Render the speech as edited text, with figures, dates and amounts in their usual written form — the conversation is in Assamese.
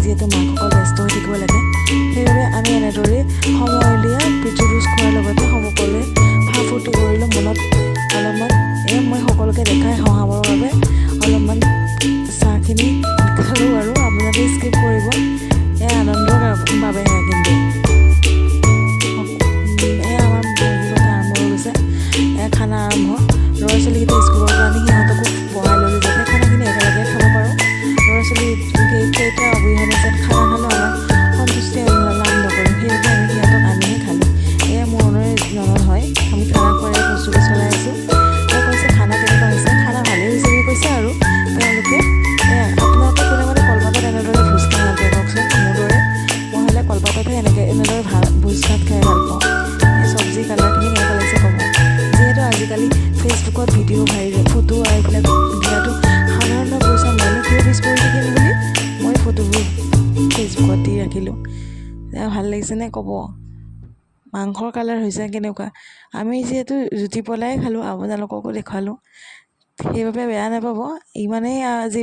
যিহেতু মাকসকল ব্যস্ত হৈ থাকিব লাগে, সেইবাবে আমি এনেদৰে সময় উলিয়াই প্ৰীতিভোজ খোৱাৰ লগতে সকলোৱে ভা ফূৰ্তি কৰিলোঁ। মনত অলপমান মই সকলোকে দেখাই হহাবৰ বাবে অলপমান চাহখিনি খালোঁ আৰু আপোনালোকে স্কিপ কৰিব, আনন্দৰ বাবেহে। কিন্তু আমাৰ বহিবলৈ আৰম্ভ হৈ গৈছে, খানা আৰম্ভ। ল'ৰা ছোৱালীকেইটা স্কুলৰ পৰা আনি সিহঁতকো বহাই ল'লোঁ যাতে খানাখিনি একেলগে খাব পাৰোঁ। ল'ৰা ছোৱালীকেইটা অবিহনে যেন খানা খালেও আমাৰ সন্তুষ্টি লাভ নকৰোঁ, সেইবাবে আমি সিহঁতক আনিহে খালোঁ। মোৰ অনৰে ননদ হয়, আমি খানা খোৱাৰে প্ৰস্তুতি চলাই আছোঁ। তেওঁ কৈছে খানা কেনেকুৱা হৈছে, খানা ভালেই হৈছে বুলি কৈছে। আৰু তেওঁলোকে আপোনালোকে কোনে মানে কলপাতত এনেদৰে ভোজ খাই ভাল পায় কওকচোন? মোৰ দৰে মই হ'লে কলপাততহে এনেদৰে ভোজ ভাত খাই ভাল পাওঁ। চব্জি কালাৰখিনি কেনেকুৱা লাগিছে ক'ব। যিহেতু আজিকালি ফেচবুকত ভিডিঅ' ফটো আৰু এইবিলাক দিয়াটো সাধাৰণ হৈ পৰিছে, মইনো কিয় পিছ পৰি থাকিম বুলি মই ফটোবোৰ ফেচবুকত দি ৰাখিলোঁ। ভাল লাগিছেনে ক'ব? মাংসৰ কালাৰ হৈছে কেনেকুৱা? আমি যিহেতু জুতি পলাই খালোঁ, আপোনালোককো দেখুৱালোঁ, সেইবাবে বেয়া নাপাব। ইমানেই আজি